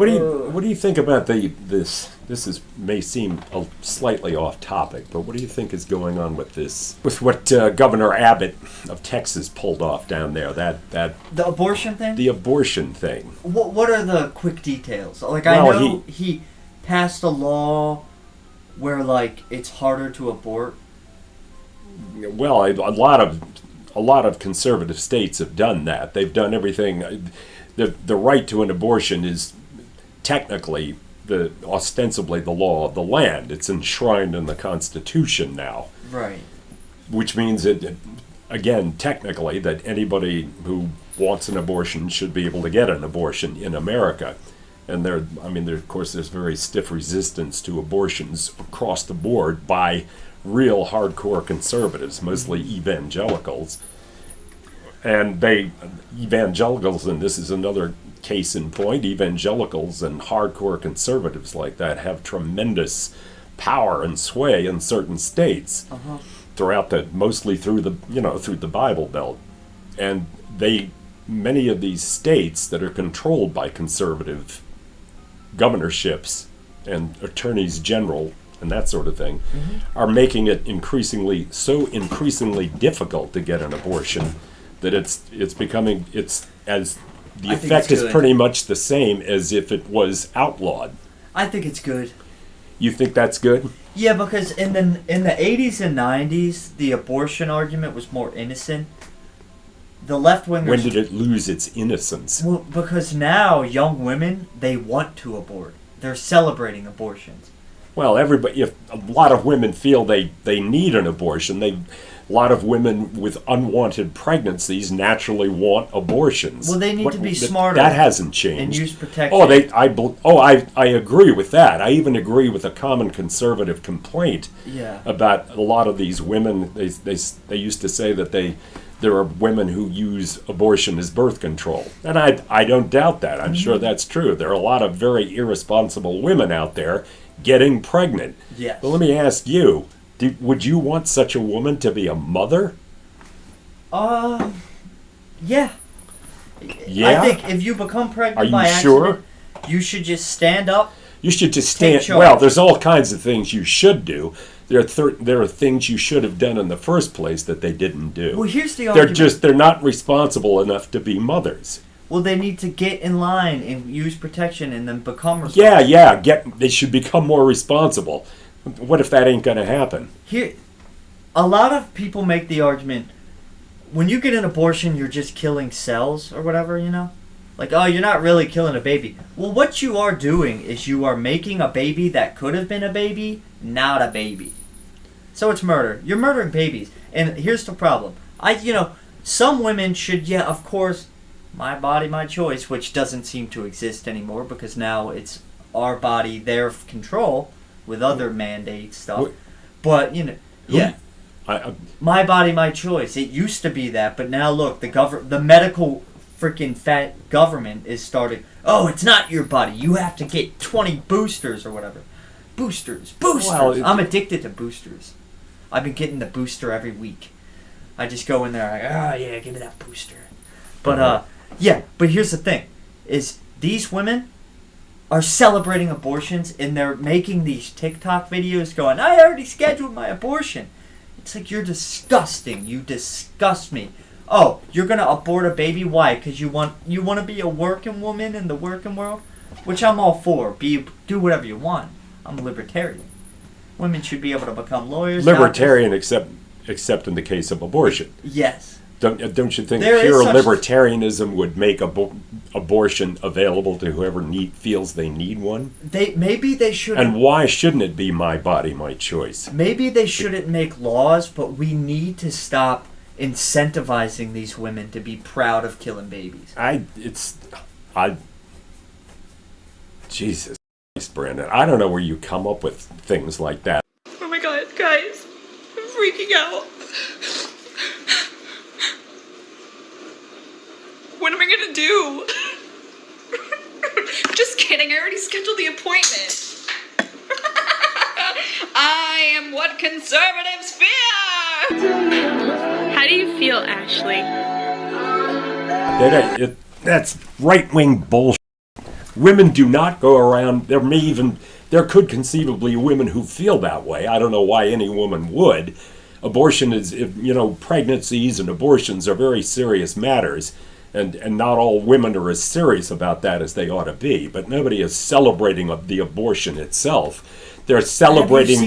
What do you think about this? May seem slightly off topic, but what do you think is going on with this? With what Governor Abbott of Texas pulled off down there? The abortion thing. The abortion thing. What are the quick details? Like, I know he passed a law where, like, it's harder to abort. Well, a lot of conservative states have done that. They've done everything. The right to an abortion is technically ostensibly the law of the land. It's enshrined in the Constitution now. Right. Which means that, again, technically, that anybody who wants an abortion should be able to get an abortion in America. And of course, there's very stiff resistance to abortions across the board by real hardcore conservatives, mostly evangelicals. And evangelicals, and this is another case in point, evangelicals and hardcore conservatives like that have tremendous power and sway in certain states mostly through the Bible Belt. And many of these states that are controlled by conservative governorships and attorneys general and that sort of thing are making it increasingly difficult to get an abortion that it's becoming the effect is pretty much the same as if it was outlawed. I think it's good. You think that's good? Yeah, because in the 80s and 90s, the abortion argument was more innocent. The left-wingers... When did it lose its innocence? Well, because now young women, they want to abort. They're celebrating abortions. Well, if a lot of women feel they need an abortion, a lot of women with unwanted pregnancies naturally want abortions. Well, they need to be smarter. That hasn't changed. And use protection. I agree with that. I even agree with a common conservative complaint about a lot of these women. They used to say that there are women who use abortion as birth control. And I don't doubt that. I'm sure that's true. There are a lot of very irresponsible women out there getting pregnant. Yes. But let me ask you, would you want such a woman to be a mother? Yeah. Yeah? I think if you become pregnant by accident, you should just stand up. You should just stand. Well, there's all kinds of things you should do. There are things you should have done in the first place that they didn't do. Well, here's the argument. They're not responsible enough to be mothers. Well, they need to get in line and use protection and then become responsible. They should become more responsible. What if that ain't going to happen? Here, a lot of people make the argument, when you get an abortion, you're just killing cells or whatever, Like, oh, you're not really killing a baby. Well, what you are doing is you are making a baby that could have been a baby, not a baby. So it's murder. You're murdering babies. And here's the problem. Some women should, of course, my body, my choice, which doesn't seem to exist anymore because now it's our body, their control with other mandate stuff. But, my body, my choice. It used to be that, but now look, the medical freaking fat government is starting, oh, it's not your body. You have to get 20 boosters or whatever. Boosters. Well, I'm addicted to boosters. I've been getting the booster every week. I just go in there, give me that booster. But, but here's the thing, is these women are celebrating abortions and they're making these TikTok videos going, I already scheduled my abortion. It's like, you're disgusting. You disgust me. Oh, you're going to abort a baby? Why? Because you want to be a working woman in the working world? Which I'm all for. Do whatever you want. I'm a libertarian. Women should be able to become lawyers. Libertarian, except in the case of abortion. Yes. Don't you think pure libertarianism would make abortion available to whoever feels they need one? Maybe they should. And why shouldn't it be my body, my choice? Maybe they shouldn't make laws, but we need to stop incentivizing these women to be proud of killing babies. Jesus Christ, Brandon. I don't know where you come up with things like that. Oh my God, guys. I'm freaking out. What am I gonna do? Just kidding, I already scheduled the appointment. I am what conservatives fear! How do you feel, Ashley? That's right-wing bullshit. Women do not go around. There could conceivably be women who feel that way. I don't know why any woman would. Abortion is, pregnancies and abortions are very serious matters, and not all women are as serious about that as they ought to be. But nobody is celebrating the abortion itself. They're celebrating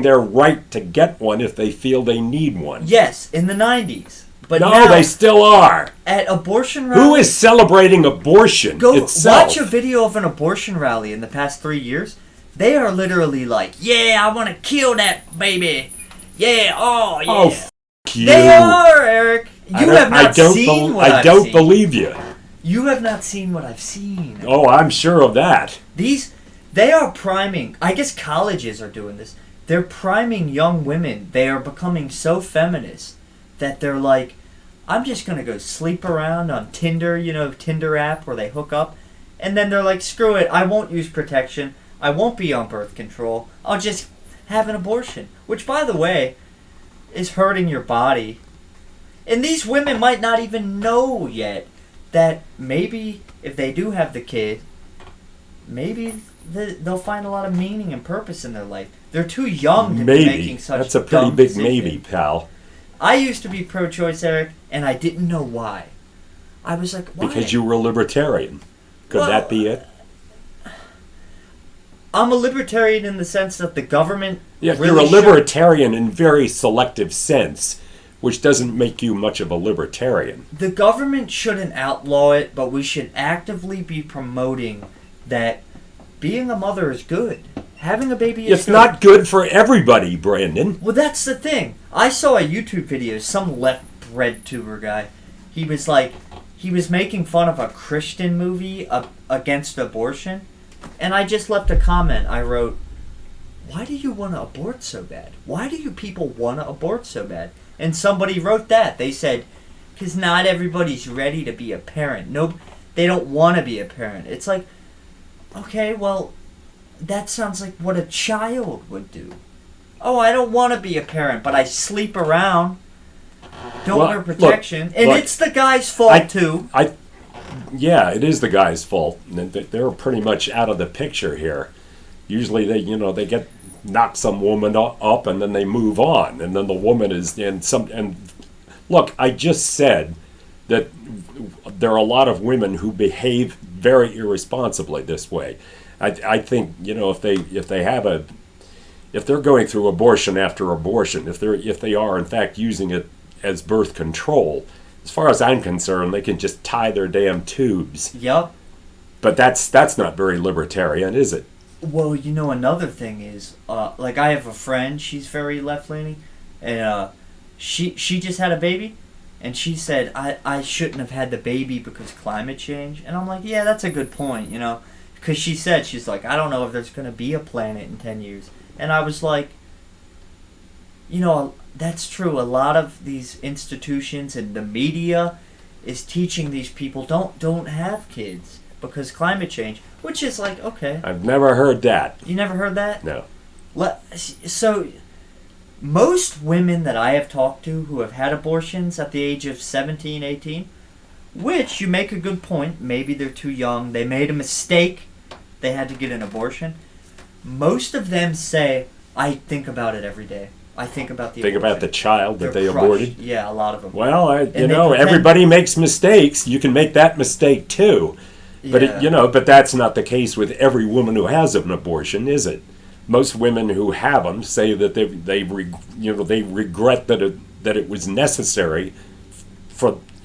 their right to get one if they feel they need one. Yes, in the 90s. But no, now, they still are. At abortion rallies... Who is celebrating abortion itself? Watch a video of an abortion rally in the past 3 years. They are literally like, yeah, I want to kill that baby. Yeah, oh, yeah. Oh, f*** you. They are, Eric. You have not seen what I've seen. I don't believe you. You have not seen what I've seen. Oh, I'm sure of that. They are priming, I guess colleges are doing this. They're priming young women. They are becoming so feminist that they're like, I'm just going to go sleep around on Tinder, Tinder app where they hook up. And then they're like, screw it, I won't use protection. I won't be on birth control. I'll just have an abortion. Which, by the way, is hurting your body. And these women might not even know yet that maybe if they do have the kid, maybe they'll find a lot of meaning and purpose in their life. They're too young to be making such That's a pretty dumb big decisions. maybe, pal. I used to be pro-choice, Eric, and I didn't know why. I was like, why? Because you were a libertarian. Could that be it? I'm a libertarian in the sense that the government... Yeah, really you're a libertarian in very selective sense, which doesn't make you much of a libertarian. The government shouldn't outlaw it, but we should actively be promoting that being a mother is good. Having a baby is good. It's not good for everybody, Brandon. Well, that's the thing. I saw a YouTube video, some left-bred tuber guy. He was making fun of a Christian movie against abortion, and I just left a comment. I wrote, why do you want to abort so bad? Why do you people want to abort so bad? And somebody wrote that. They said, because not everybody's ready to be a parent. No, they don't want to be a parent. It's like, okay, well, that sounds like what a child would do. Oh, I don't want to be a parent, but I sleep around. Don't wear protection. And it's the guy's fault, too. Yeah, it is the guy's fault. They're pretty much out of the picture here. Usually they get knock some woman up and then they move on, and then the woman is in some. And look, I just said that there are a lot of women who behave very irresponsibly this way. I think if they're going through abortion after abortion, if they are in fact using it as birth control, as far as I'm concerned, they can just tie their damn tubes. Yep. But that's not very libertarian, is it? Well, another thing is, like I have a friend, she's very left-leaning, and she just had a baby, and she said, I shouldn't have had the baby because climate change. And I'm like, yeah, that's a good point, because she's like, I don't know if there's going to be a planet in 10 years. And I was like, that's true. A lot of these institutions and the media is teaching these people don't have kids because climate change, which is like, okay. I've never heard that. You never heard that? No. So most women that I have talked to who have had abortions at the age of 17, 18, which you make a good point, maybe they're too young, they made a mistake, they had to get an abortion. Most of them say, I think about it every day. I think about the abortion. About the child that they crushed. Aborted? Yeah, a lot of them. Well, everybody makes mistakes. You can make that mistake too. But yeah. But that's not the case with every woman who has an abortion, is it? Most women who have them say that they regret that it was necessary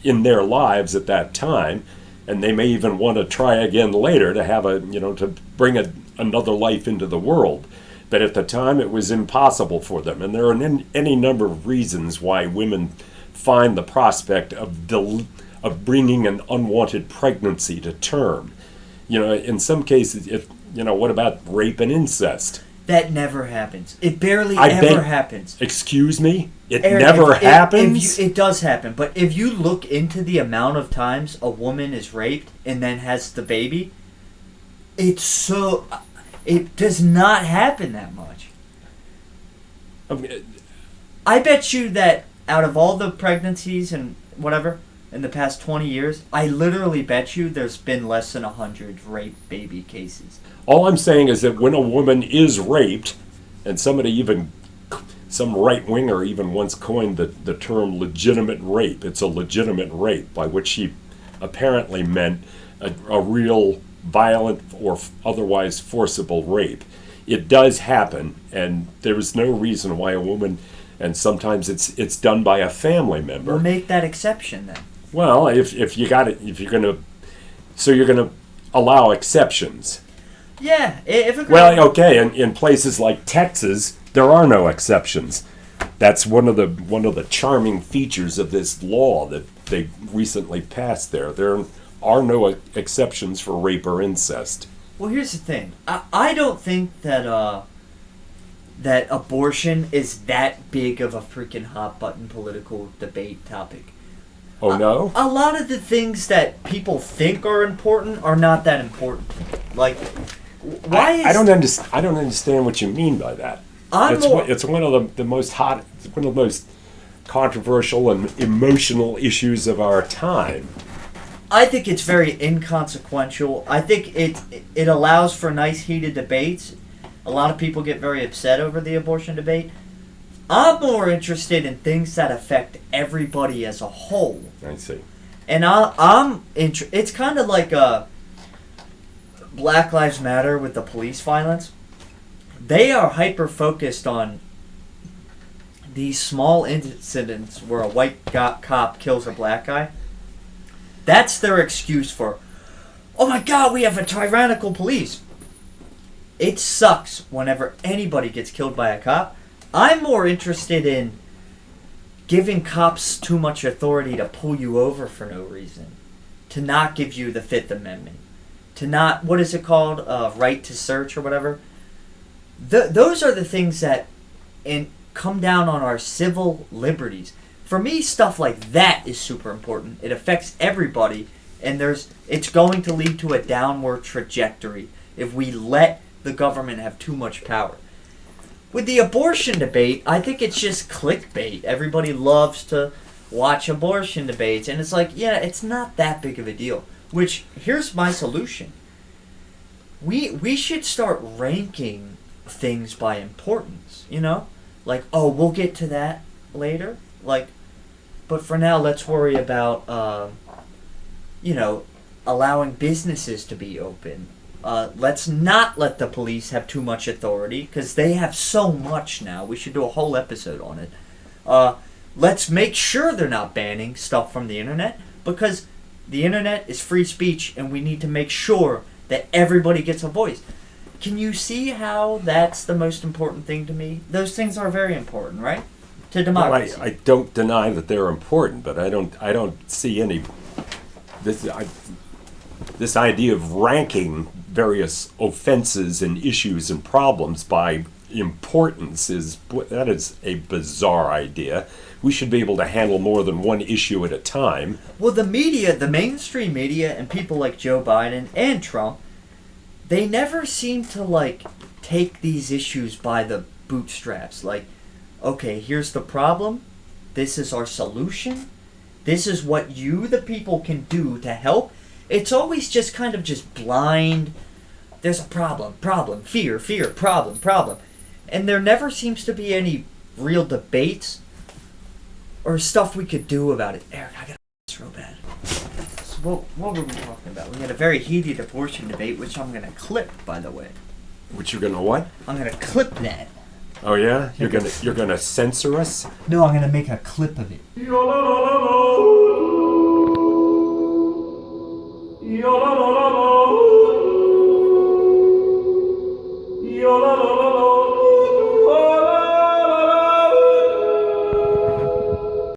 in their lives at that time, and they may even want to try again later to have to bring another life into the world. But at the time, it was impossible for them, and there are any number of reasons why women find the prospect of bringing an unwanted pregnancy to term. In some cases, what about rape and incest? That never happens. It barely ever happens. Excuse me? Eric, never happens? It does happen, but if you look into the amount of times a woman is raped and then has the baby, it does not happen that much. I bet you that out of all the pregnancies and whatever, in the past 20 years, I literally bet you there's been less than 100 rape baby cases. All I'm saying is that when a woman is raped, and some right winger even once coined the term legitimate rape. It's a legitimate rape, by which he apparently meant a real violent or otherwise forcible rape. It does happen, and there is no reason why a woman, and sometimes it's done by a family member. We'll make that exception then. Well, if you got it, if you're gonna allow exceptions. Yeah, if a girl... Well, okay, in places like Texas, there are no exceptions. That's one of the charming features of this law that they recently passed there. There are no exceptions for rape or incest. Well, here's the thing. I don't think that that abortion is that big of a freaking hot button political debate topic. Oh, no? A lot of the things that people think are important are not that important. Like, why is... I don't understand what you mean by that. It's one of the most controversial and emotional issues of our time. I think it's very inconsequential. I think it allows for nice heated debates. A lot of people get very upset over the abortion debate. I'm more interested in things that affect everybody as a whole. I see. And it's kind of like Black Lives Matter with the police violence. They are hyper focused on these small incidents where a white cop kills a black guy. That's their excuse for, oh my God, we have a tyrannical police. It sucks whenever anybody gets killed by a cop. I'm more interested in giving cops too much authority to pull you over for no reason, to not give you the Fifth Amendment, to not, what is it called, right to search or whatever. Those are the things that come down on our civil liberties. For me, stuff like that is super important. It affects everybody, and it's going to lead to a downward trajectory if we let the government have too much power. With the abortion debate, I think it's just clickbait. Everybody loves to watch abortion debates, and it's like, yeah, it's not that big of a deal. Which, here's my solution. We should start ranking things by importance, you know? Like, oh, we'll get to that later. Like, but for now, let's worry about, allowing businesses to be open. Let's not let the police have too much authority, because they have so much now. We should do a whole episode on it. Let's make sure they're not banning stuff from the internet, because the internet is free speech, and we need to make sure that everybody gets a voice. Can you see how that's the most important thing to me? Those things are very important, right? To democracy. Well, I don't deny that they're important, but I don't see any this idea of ranking various offenses and issues and problems by importance is a bizarre idea. We should be able to handle more than one issue at a time. Well, the media, the mainstream media, and people like Joe Biden and Trump, they never seem to take these issues by the bootstraps. Like, okay, here's the problem. This is our solution. This is what you, the people, can do to help. It's always just kind of just blind. There's a problem, fear, problem. And there never seems to be any real debates or stuff we could do about it. Eric, I got this real bad. So what were we talking about? We had a very heated abortion debate, which I'm going to clip, by the way. Which you're gonna what? I'm going to clip that. Oh yeah? You're gonna censor us? No, I'm going to make a clip of it. Yo la la la la.